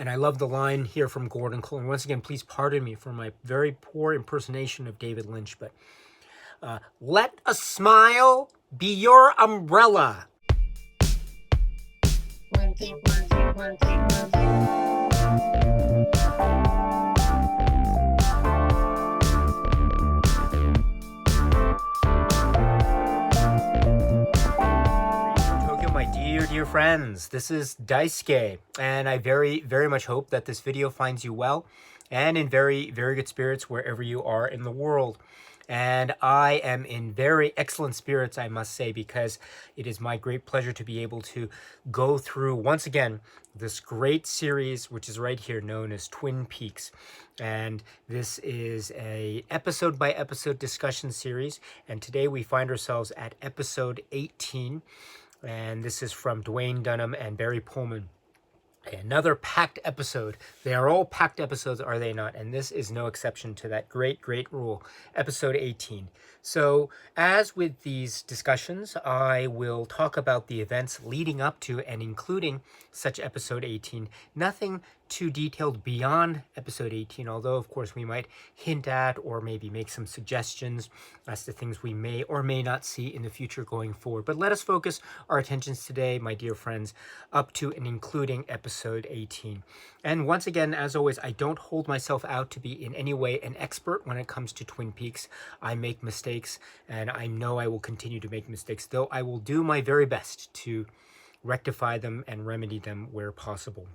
And I love the line here from Gordon Cole. And once again, please pardon me for my very poor impersonation of David Lynch, but let a smile be your umbrella. Tokyo, my dear friends, this is Daisuke, and I very much hope that this video finds you well and in very good spirits wherever you are in the world. And I am in very excellent spirits, I must say, because it is my great pleasure to be able to go through once again this great series, which is right here, known as Twin Peaks. And this is a episode by episode discussion series, and today we find ourselves at episode 18, and this is from Dwayne Dunham and Barry Pullman. Another packed episode. They are all packed episodes, are they not? And this is no exception to that great rule. Episode 18. So, as with these discussions, I will talk about the events leading up to and including such episode 18. Nothing too detailed beyond episode 18, although of course we might hint at or maybe make some suggestions as to things we may or may not see in the future going forward. But let us focus our attentions today, my dear friends, up to and including episode 18. And once again, as always, I don't hold myself out to be in any way an expert when it comes to Twin Peaks. I make mistakes, and I know I will continue to make mistakes, though I will do my very best to rectify them and remedy them where possible.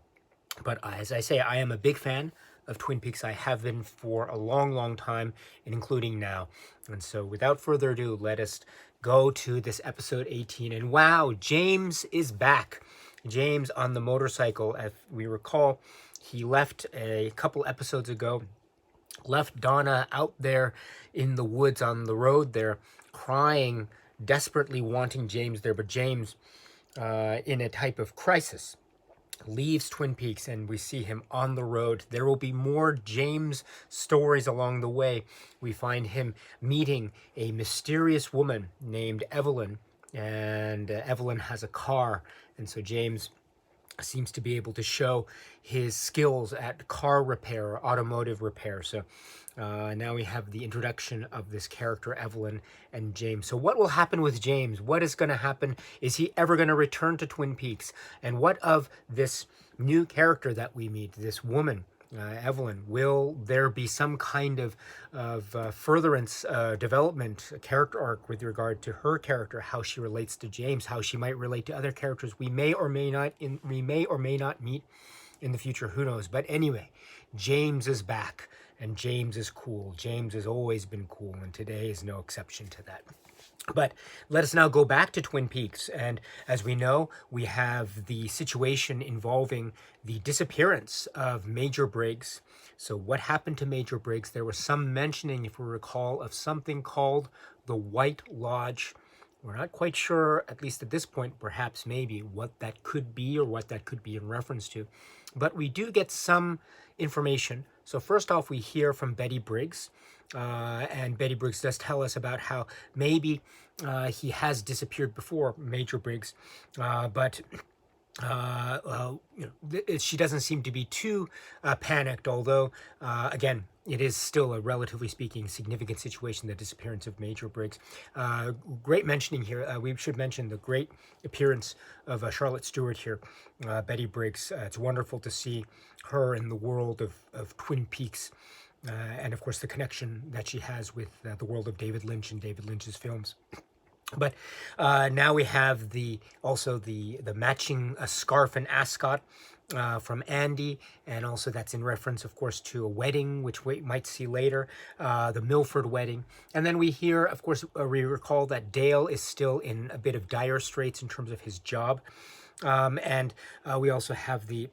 But as I say, I am a big fan of Twin Peaks. I have been for a long time, and including now. And so without further ado, let us go to this episode 18. And wow, James is back. James on the motorcycle. If we recall, he left a couple episodes ago, left Donna out there in the woods on the road there, crying, desperately wanting James there. But James, in a type of crisis, leaves Twin Peaks, and we see him on the road. There will be more James stories along the way. We find him meeting a mysterious woman named Evelyn, and Evelyn has a car, and so James seems to be able to show his skills at car repair or automotive repair. So now we have the introduction of this character, Evelyn and James. So what will happen with James? What is going to happen? Is he ever going to return to Twin Peaks? And what of this new character that we meet, this woman, Evelyn? Will there be some kind of furtherance, development, a character arc with regard to her character, how she relates to James, how she might relate to other characters we may or may not meet in the future? Who knows? But anyway, James is back, and James is cool. James has always been cool, and today is no exception to that. But let us now go back to Twin Peaks. And as we know, we have the situation involving the disappearance of Major Briggs. So what happened to Major Briggs? There was some mentioning, if we recall, of something called the White Lodge. We're not quite sure, at least at this point, perhaps maybe, what that could be or what that could be in reference to. But we do get some information. So first off, we hear from Betty Briggs. And Betty Briggs does tell us about how maybe he has disappeared before, Major Briggs, but she doesn't seem to be too panicked, although, again, it is still a relatively speaking significant situation, the disappearance of Major Briggs. Great mentioning here. We should mention the great appearance of Charlotte Stewart here, Betty Briggs. It's wonderful to see her in the world of Twin Peaks. And of course the connection that she has with the world of David Lynch and David Lynch's films. But now we have also the matching scarf and ascot from Andy, and also that's in reference, of course, to a wedding, which we might see later, the Milford wedding. And then we hear, of course, we recall that Dale is still in a bit of dire straits in terms of his job. And we also have the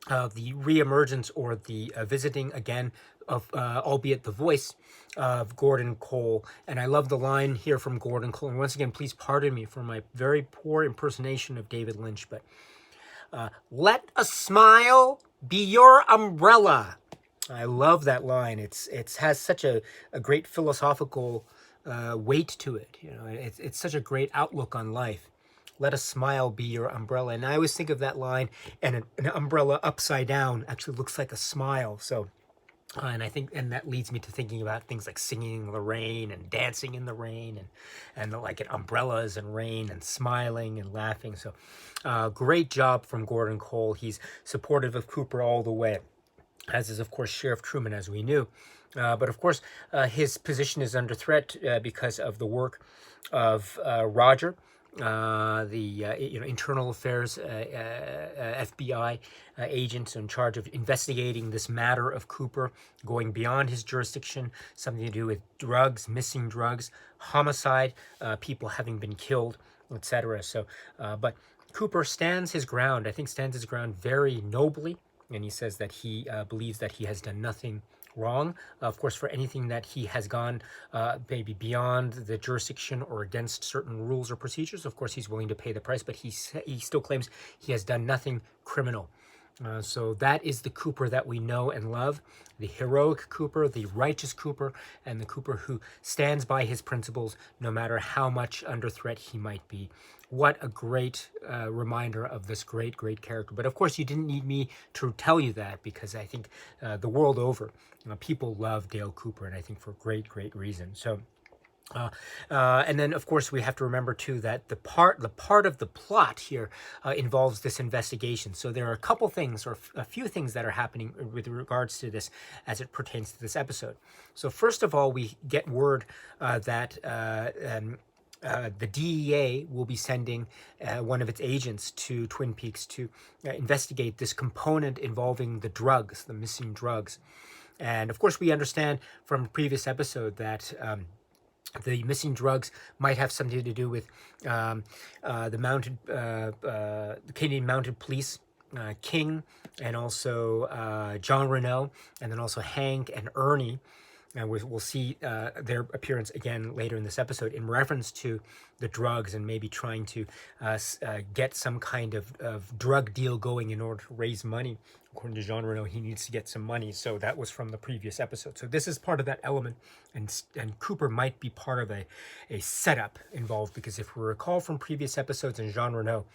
reemergence or the visiting again of, albeit the voice of Gordon Cole. And I love the line here from Gordon Cole. And once again, please pardon me for my very poor impersonation of David Lynch, but let a smile be your umbrella. I love that line. It has such a great philosophical weight to it. You know, it's such a great outlook on life. let a smile be your umbrella. And I always think of that line, and an umbrella upside down actually looks like a smile. So and I think, and that leads me to thinking about things like singing in the rain and dancing in the rain, and like umbrellas and rain and smiling and laughing. So great job from Gordon Cole. He's supportive of Cooper all the way, as is, of course, Sheriff Truman, as we knew. But of course, his position is under threat because of the work of Roger, the internal affairs FBI agent in charge of investigating this matter of Cooper, going beyond his jurisdiction, something to do with drugs, missing drugs, homicide, people having been killed, etc. So, but Cooper stands his ground. I think stands his ground very nobly, and he says that he believes that he has done nothing wrong. Of course, for anything that he has gone maybe beyond the jurisdiction or against certain rules or procedures, of course, he's willing to pay the price, but he still claims he has done nothing criminal. So that is the Cooper that we know and love, the heroic Cooper, the righteous Cooper, and the Cooper who stands by his principles no matter how much under threat he might be. What a great reminder of this great, great character. But of course, you didn't need me to tell you that, because I think the world over, people love Dale Cooper, and I think for great, great reason. So. And then, of course, we have to remember too that the part of the plot here involves this investigation. So there are a couple things, or a few things, that are happening with regards to this as it pertains to this episode. So first of all, we get word that the DEA will be sending one of its agents to Twin Peaks to investigate this component involving the drugs, the missing drugs. And of course, we understand from a previous episode that the missing drugs might have something to do with the Canadian Mounted Police, King, and also Jean Renault, and then also Hank and Ernie. And we'll see their appearance again later in this episode in reference to the drugs and maybe trying to get some kind of drug deal going in order to raise money. According to Jean Renault, he needs to get some money. So that was from the previous episode. So this is part of that element. And Cooper might be part of a setup involved, because if we recall from previous episodes in Jean Renault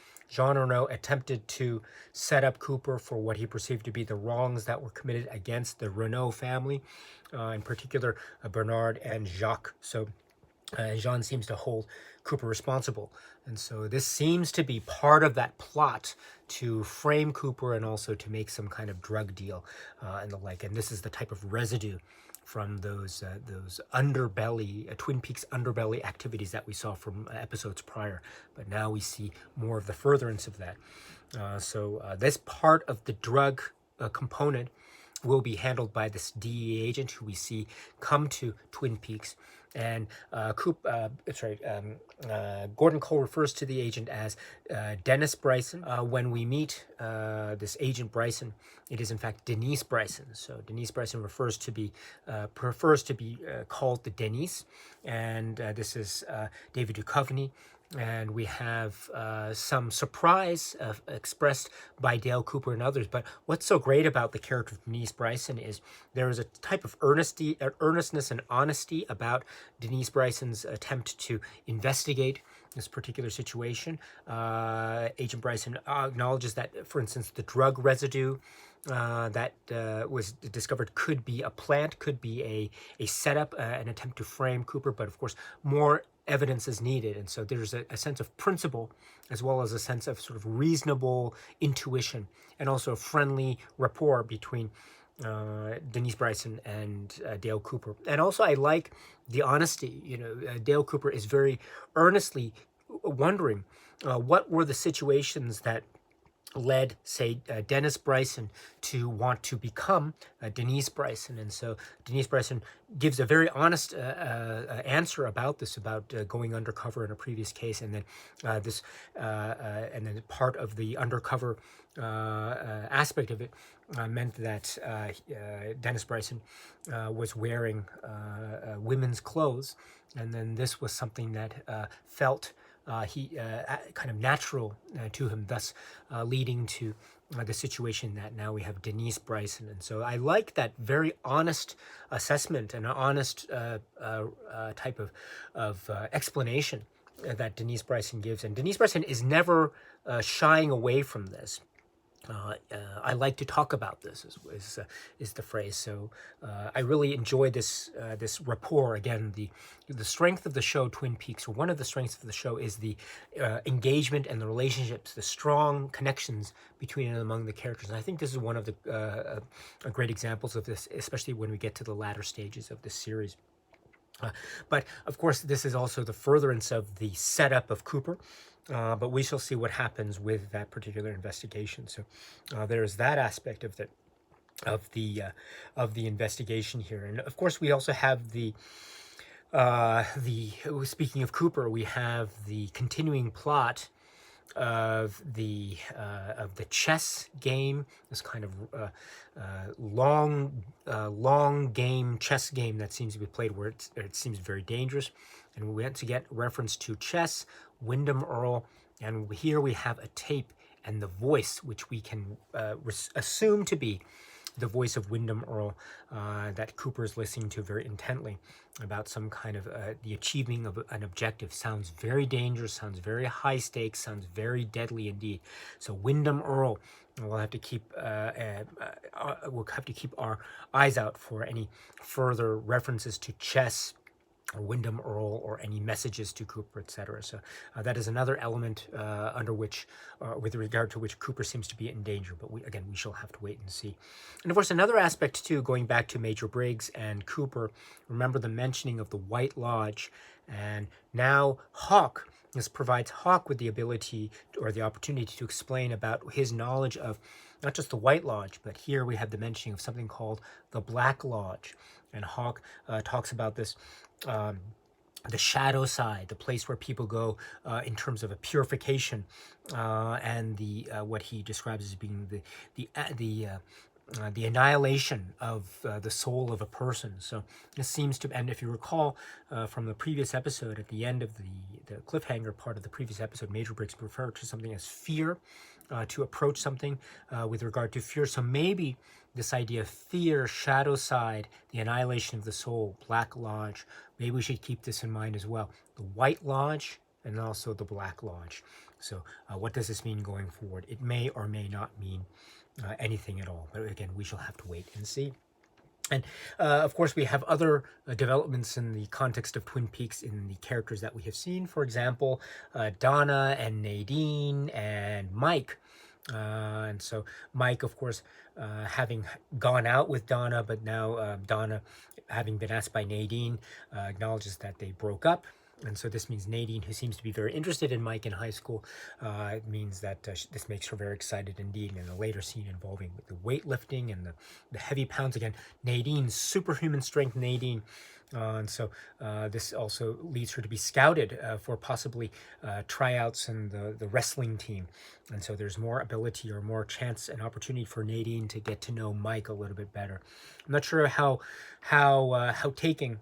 attempted to set up Cooper for what he perceived to be the wrongs that were committed against the Renault family, in particular Bernard and Jacques. So Jean seems to hold Cooper responsible. And so this seems to be part of that plot to frame Cooper and also to make some kind of drug deal and the like. And this is the type of residue from those underbelly, Twin Peaks underbelly activities that we saw from episodes prior. But now we see more of the furtherance of that. So this part of the drug component will be handled by this DEA agent who we see come to Twin Peaks. And Gordon Cole refers to the agent as Dennis Bryson. When we meet this agent Bryson, it is in fact Denise Bryson. So Denise Bryson prefers to be called the Denise, and this is David Duchovny. And we have some surprise expressed by Dale Cooper and others. But what's so great about the character of Denise Bryson is there is a type of earnestness and honesty about Denise Bryson's attempt to investigate this particular situation. Agent Bryson acknowledges that, for instance, the drug residue that was discovered could be a plant, could be a setup, an attempt to frame Cooper, but of course more evidence is needed. And so there's a sense of principle as well as a sense of sort of reasonable intuition and also a friendly rapport between Denise Bryson and Dale Cooper. And also I like the honesty. Dale Cooper is very earnestly wondering what were the situations that led, say, Dennis Bryson to want to become Denise Bryson. And so Denise Bryson gives a very honest answer about this, about going undercover in a previous case, and then and then part of the undercover aspect of it meant that Dennis Bryson was wearing women's clothes, and then this was something that felt kind of natural to him, thus leading to the situation that now we have Denise Bryson. And so I like that very honest assessment and an honest type of explanation that Denise Bryson gives, and Denise Bryson is never shying away from this. I like to talk about this is the phrase. So I really enjoy this this rapport. Again, the strength of the show Twin Peaks, or one of the strengths of the show, is the engagement and the relationships, the strong connections between and among the characters. And I think this is one of the great examples of this, especially when we get to the latter stages of this series. But of course, this is also the furtherance of the setup of Cooper. But we shall see what happens with that particular investigation. So there's that aspect of the investigation here, and of course we also have the speaking of Cooper, we have the continuing plot of the chess game, this kind of long game, chess game that seems to be played where it seems very dangerous. And we went to get reference to chess, Wyndham Earl, and here we have a tape and the voice, which we can assume to be the voice of Wyndham Earl, that Cooper is listening to very intently about some kind of the achieving of an objective. Sounds very dangerous, sounds very high stakes, sounds very deadly indeed. So Wyndham Earl, we'll have to keep our eyes out for any further references to chess, or Wyndham Earl, or any messages to Cooper, etc. So that is another element under which, with regard to which Cooper seems to be in danger. But we shall have to wait and see. And of course, another aspect too, going back to Major Briggs and Cooper, remember the mentioning of the White Lodge, and now Hawk. This provides Hawk with the ability or the opportunity to explain about his knowledge of not just the White Lodge, but here we have the mentioning of something called the Black Lodge. And Hawk talks about this, the shadow side, the place where people go in terms of a purification, and the what he describes as being the annihilation of the soul of a person. So this seems to, and if you recall from the previous episode, at the end of the cliffhanger part of the previous episode, Major Briggs referred to something as fear, to approach something with regard to fear. So maybe this idea of fear, shadow side, the annihilation of the soul, Black Lodge, maybe we should keep this in mind as well. The White Lodge and also the Black Lodge. So what does this mean going forward? It may or may not mean anything at all. But again, we shall have to wait and see. And of course, we have other developments in the context of Twin Peaks in the characters that we have seen. For example, Donna and Nadine and Mike. And so Mike, of course, having gone out with Donna, but now Donna, having been asked by Nadine, acknowledges that they broke up. And so this means Nadine, who seems to be very interested in Mike in high school, it means that this makes her very excited indeed. And in a later scene involving the weightlifting and the heavy pounds, again, Nadine's superhuman strength, Nadine. And so this also leads her to be scouted for possibly tryouts in the wrestling team. And so there's more ability or more chance and opportunity for Nadine to get to know Mike a little bit better. I'm not sure how taken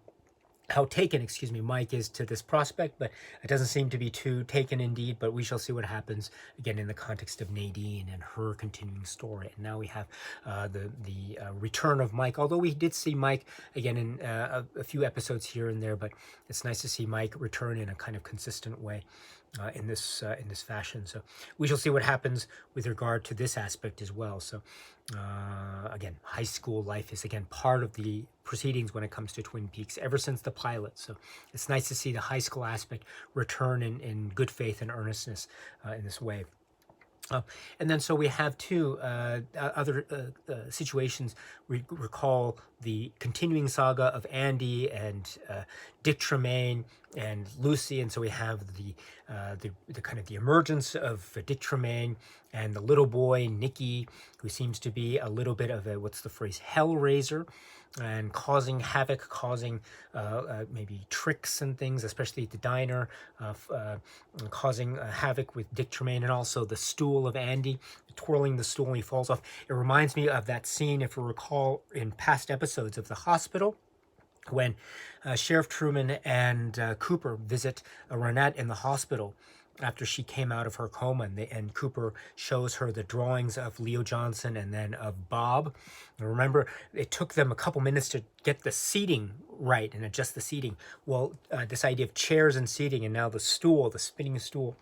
Mike is to this prospect, but it doesn't seem to be too taken indeed. But we shall see what happens again in the context of Nadine and her continuing story. And now we have the return of Mike, although we did see Mike again in a few episodes here and there, but it's nice to see Mike return in a kind of consistent way in this fashion. So we shall see what happens with regard to this aspect as well. So again, high school life is again part of the proceedings when it comes to Twin Peaks ever since the pilot. So it's nice to see the high school aspect return in good faith and earnestness in this way. And then so we have two other situations. We recall the continuing saga of Andy and Dick Tremaine and Lucy, and so we have the kind of the emergence of Dick Tremaine and the little boy Nicky, who seems to be a little bit of a, what's the phrase, hellraiser, and causing havoc, causing maybe tricks and things, especially at the diner, causing havoc with Dick Tremaine, and also the stool of Andy, twirling the stool and he falls off. It reminds me of that scene, if you recall, in past episodes of The Hospital, when Sheriff Truman and Cooper visit Ronette in the hospital. after she came out of her coma, and Cooper shows her the drawings of Leo Johnson and then of Bob. And remember, it took them a couple minutes to get the seating right and adjust the seating. Well, this idea of chairs and seating, and now the stool, the spinning stool,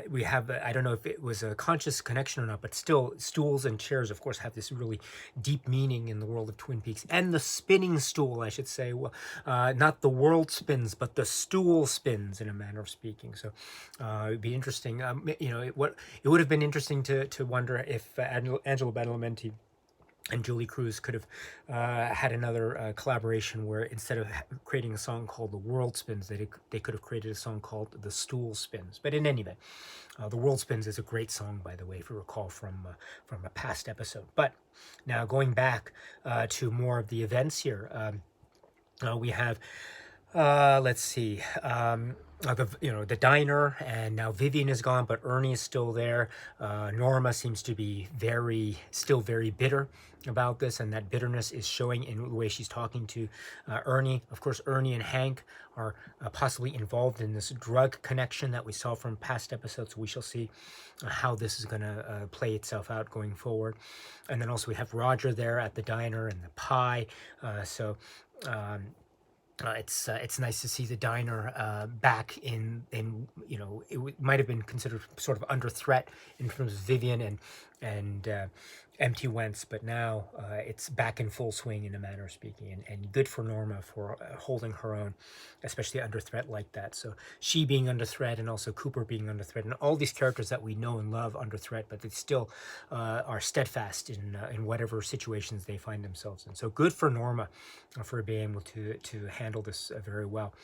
we have, I don't know if it was a conscious connection or not, but still, stools and chairs, of course, have this really deep meaning in the world of Twin Peaks. And the spinning stool, I should say, well, not the world spins, but the stool spins, in a manner of speaking. So it'd be interesting. It would have been interesting to wonder if Angelo Badalamenti and Julie Cruz could have had another collaboration where instead of creating a song called The World Spins, they could have created a song called The Stool Spins. But in any event, The World Spins is a great song, by the way, if you recall from a past episode. But now going back to more of the events here, we have, let's see, the diner, and now Vivian is gone, but Ernie is still there. Norma seems to be still very bitter about this, and that bitterness is showing in the way she's talking to Ernie. Of course, Ernie and Hank are possibly involved in this drug connection that we saw from past episodes. So we shall see how this is going to play itself out going forward. And then also we have Roger there at the diner and the pie. It's nice to see the diner back in it might have been considered sort of under threat in terms of Vivian and Empty Wentz, but now it's back in full swing, in a manner of speaking, and good for Norma for holding her own, especially under threat like that. So she being under threat, and also Cooper being under threat, and all these characters that we know and love under threat, but they still are steadfast in whatever situations they find themselves in. So good for Norma for being able to handle this very well.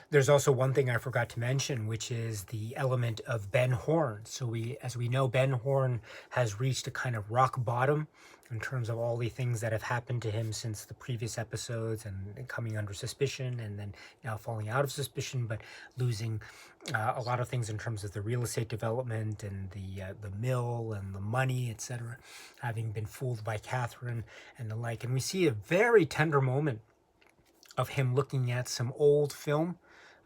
There's also one thing I forgot to mention, which is the element of Ben Horne. So as we know, Ben Horne has reached a kind of rock bottom in terms of all the things that have happened to him since the previous episodes, and coming under suspicion, and then now falling out of suspicion, but losing a lot of things in terms of the real estate development and the mill and the money, etc., having been fooled by Catherine and the like. And we see a very tender moment of him looking at some old film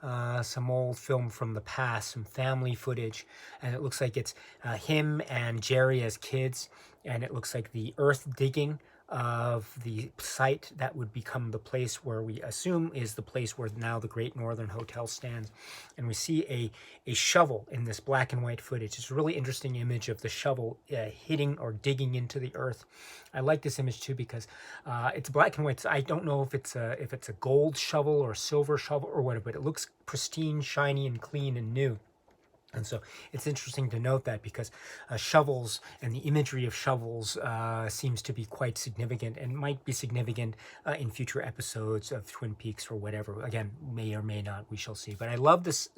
from the past, some family footage, and it looks like it's him and Jerry as kids, and it looks like the earth digging of the site that would become the place where we assume is the place where now the Great Northern Hotel stands. And we see a shovel in this black and white footage. It's a really interesting image of the shovel hitting or digging into the earth. I like this image too because it's black and white. So I don't know if it's a gold shovel or a silver shovel or whatever, but it looks pristine, shiny, and clean and new. And so it's interesting to note that because shovels and the imagery of shovels seems to be quite significant, and might be significant in future episodes of Twin Peaks or whatever. Again, may or may not, we shall see. But I love this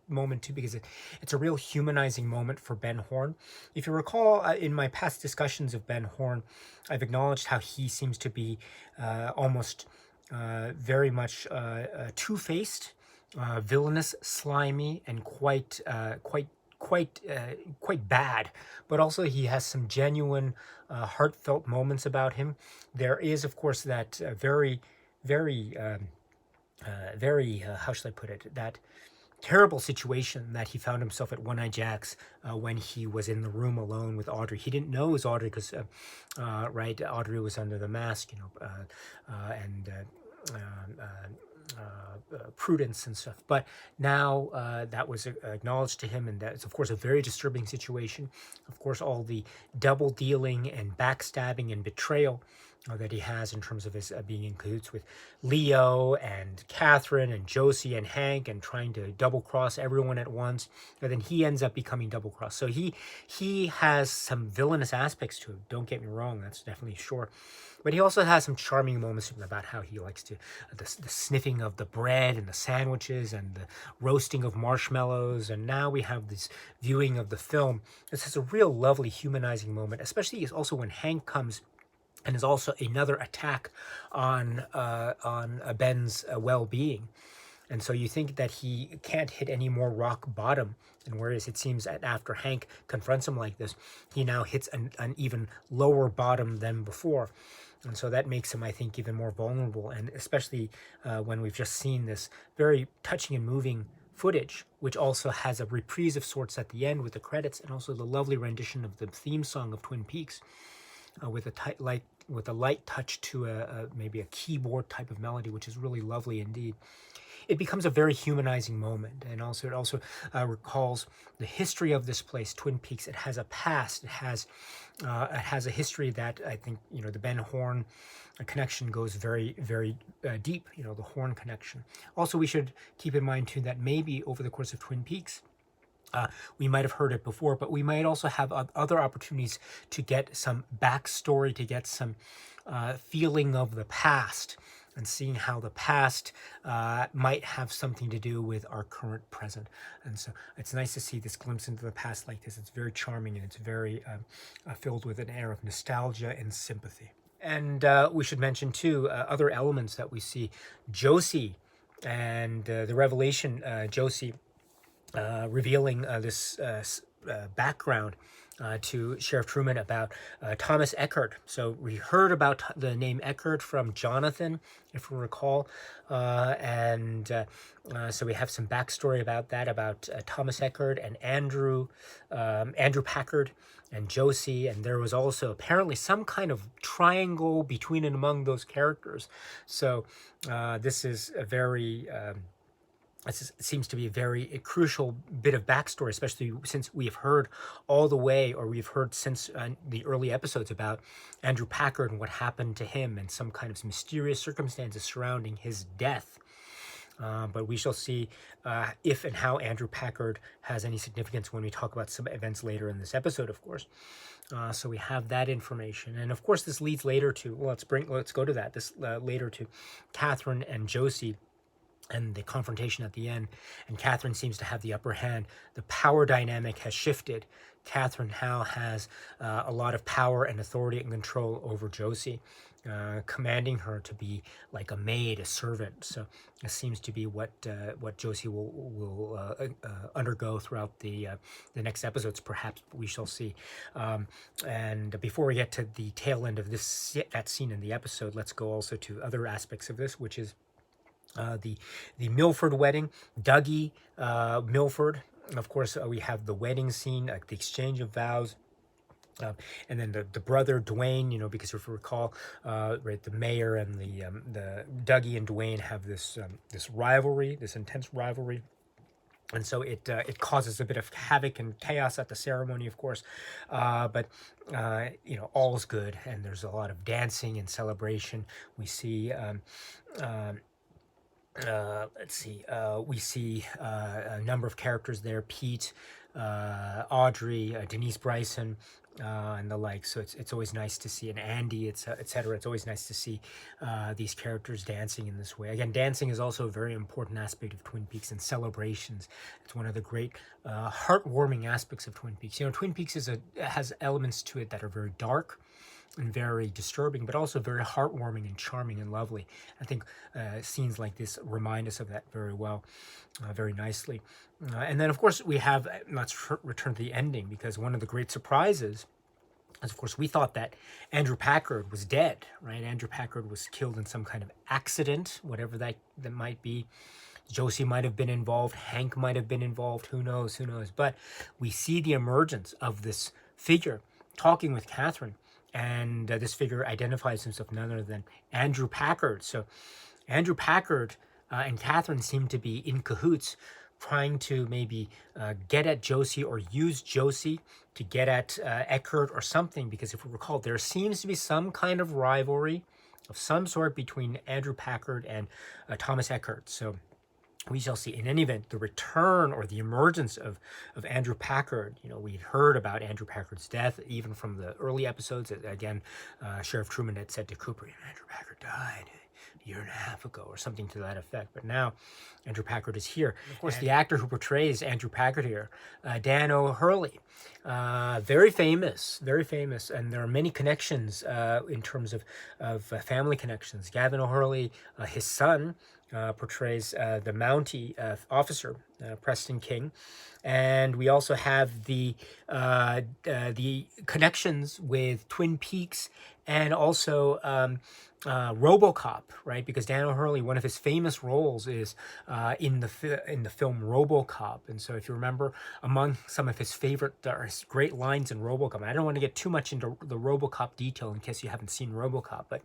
moment too because it's a real humanizing moment for Ben Horne. If you recall, in my past discussions of Ben Horne, I've acknowledged how he seems to be almost very much two-faced, villainous, slimy, and quite bad. But also he has some genuine, heartfelt moments about him. There is, of course, that very how should I put it? That terrible situation that he found himself at One Eye Jack's when he was in the room alone with Audrey. He didn't know it was Audrey because, Audrey was under the mask, prudence and stuff. But now that was acknowledged to him, and that's of course a very disturbing situation. Of course, all the double dealing and backstabbing and betrayal that he has in terms of his being in cahoots with Leo and Catherine and Josie and Hank, and trying to double cross everyone at once. But then he ends up becoming double crossed. So he has some villainous aspects to him. Don't get me wrong, that's definitely sure. But he also has some charming moments about how he likes to, the sniffing of the bread and the sandwiches and the roasting of marshmallows. And now we have this viewing of the film. This is a real lovely humanizing moment, especially also when Hank comes and is also another attack on Ben's well-being. And so you think that he can't hit any more rock bottom. And whereas it seems that after Hank confronts him like this, he now hits an even lower bottom than before. And so that makes him, I think, even more vulnerable. And especially when we've just seen this very touching and moving footage, which also has a reprise of sorts at the end with the credits, and also the lovely rendition of the theme song of Twin Peaks, with a light touch to maybe a keyboard type of melody, which is really lovely indeed. It becomes a very humanizing moment, and also it also recalls the history of this place, Twin Peaks. It has a past. It has a history that I think, the Ben Horne connection goes very, very deep. The Horne connection. Also, we should keep in mind too that maybe over the course of Twin Peaks, we might have heard it before, but we might also have other opportunities to get some backstory, to get some feeling of the past, and seeing how the past might have something to do with our current present. And so it's nice to see this glimpse into the past like this. It's very charming, and it's very filled with an air of nostalgia and sympathy. And we should mention too other elements that we see. Josie and the revelation, Josie revealing this background to Sheriff Truman about Thomas Eckert. So we heard about the name Eckert from Jonathan, if we recall, and so we have some backstory about that, about Thomas Eckert and Andrew Packard and Josie, and there was also apparently some kind of triangle between and among those characters. So this is a very it seems to be a crucial bit of backstory, especially since we've heard all the way, or we've heard since the early episodes about Andrew Packard and what happened to him and some kind of mysterious circumstances surrounding his death. But we shall see if and how Andrew Packard has any significance when we talk about some events later in this episode, of course. So we have that information, and of course this leads later to, let's go to that. This later to Catherine and Josie and the confrontation at the end, and Catherine seems to have the upper hand. The power dynamic has shifted. Catherine now has a lot of power and authority and control over Josie, commanding her to be like a maid, a servant. So this seems to be what Josie will undergo throughout the next episodes. Perhaps we shall see. And before we get to the tail end of that scene in the episode, let's go also to other aspects of this, which is the Milford wedding. Dougie Milford. Of course, we have the wedding scene, the exchange of vows. And then the brother Dwayne, because if you recall, right, the mayor and the Dougie and Dwayne have this rivalry, this intense rivalry, and so it causes a bit of havoc and chaos at the ceremony, of course, but all's good, and there's a lot of dancing and celebration. We see. Let's see. We see a number of characters there: Pete, Audrey, Denise Bryson, and the like. So it's always nice to see, and Andy, etc. It's always nice to see these characters dancing in this way. Again, dancing is also a very important aspect of Twin Peaks, and celebrations. It's one of the great heartwarming aspects of Twin Peaks. Twin Peaks has elements to it that are very dark and very disturbing, but also very heartwarming and charming and lovely. I think scenes like this remind us of that very well, very nicely. And then, of course, we have, let's return to the ending, because one of the great surprises is, of course, we thought that Andrew Packard was dead, right? Andrew Packard was killed in some kind of accident, whatever that might be. Josie might have been involved. Hank might have been involved. Who knows? But we see the emergence of this figure talking with Catherine. And this figure identifies himself none other than Andrew Packard. So Andrew Packard and Catherine seem to be in cahoots, trying to maybe get at Josie or use Josie to get at Eckert or something. Because if we recall, there seems to be some kind of rivalry of some sort between Andrew Packard and Thomas Eckert. So we shall see. In any event, the return or the emergence of Andrew Packard, we'd heard about Andrew Packard's death, even from the early episodes. Again, Sheriff Truman had said to Cooper, Andrew Packard died a year and a half ago, or something to that effect. But now Andrew Packard is here. Of course, the actor who portrays Andrew Packard here, Dan O'Hurley, very famous, and there are many connections in terms of family connections. Gavin O'Hurley, his son, portrays the Mountie officer, Preston King. And we also have the connections with Twin Peaks and also RoboCop, right? Because Daniel Hurley, one of his famous roles is in the film RoboCop, and so if you remember, among some of his favorite great lines in RoboCop, and I don't want to get too much into the RoboCop detail in case you haven't seen RoboCop, but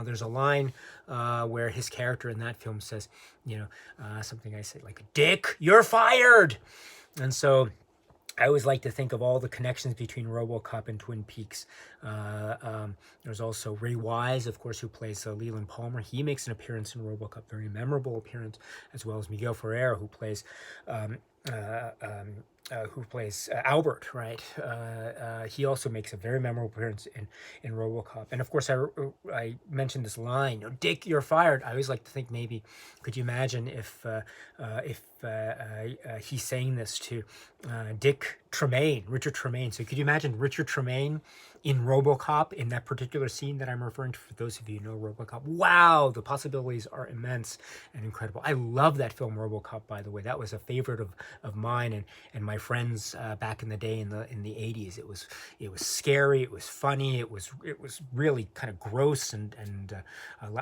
there's a line where his character in that film says, something I say like, "Dick, you're fired," and so I always like to think of all the connections between RoboCop and Twin Peaks. There's also Ray Wise, of course, who plays Leland Palmer. He makes an appearance in RoboCop, very memorable appearance, as well as Miguel Ferrer, who plays Albert, right? He also makes a very memorable appearance in RoboCop. And of course, I mentioned this line, "Dick, you're fired." I always like to think, maybe, could you imagine if he's saying this to Dick Tremaine, Richard Tremaine. So could you imagine Richard Tremaine in RoboCop in that particular scene that I'm referring to? For those of you who know RoboCop, wow, the possibilities are immense and incredible. I love that film RoboCop, by the way. That was a favorite of mine and my friends back in the day in the 80s. It was scary, it was funny, it was really kind of gross and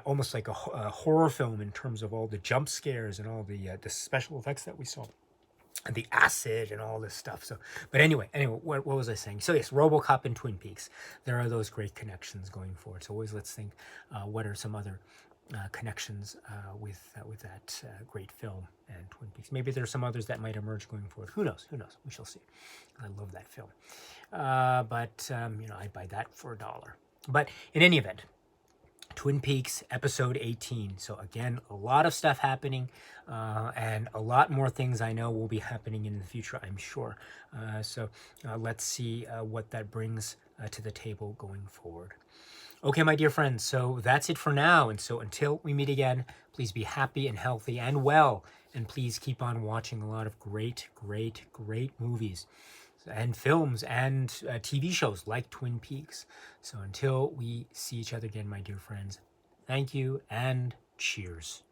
almost like a horror film in terms of all the jump scares and all the special effects that we saw, and the acid and all this stuff. So, but anyway, what was I saying? So yes, RoboCop and Twin Peaks. There are those great connections going forward. So always let's think, what are some other connections with that great film and Twin Peaks? Maybe there's some others that might emerge going forward. Who knows? We shall see. I love that film. But I'd buy that for $1. But in any event, Twin Peaks episode 18. So again, a lot of stuff happening, and a lot more things I know will be happening in the future, I'm sure. So let's see what that brings to the table going forward. Okay, my dear friends, so that's it for now. And so until we meet again, please be happy and healthy and well. And please keep on watching a lot of great, great, great movies and films and TV shows like Twin Peaks. So until we see each other again, my dear friends, thank you and cheers.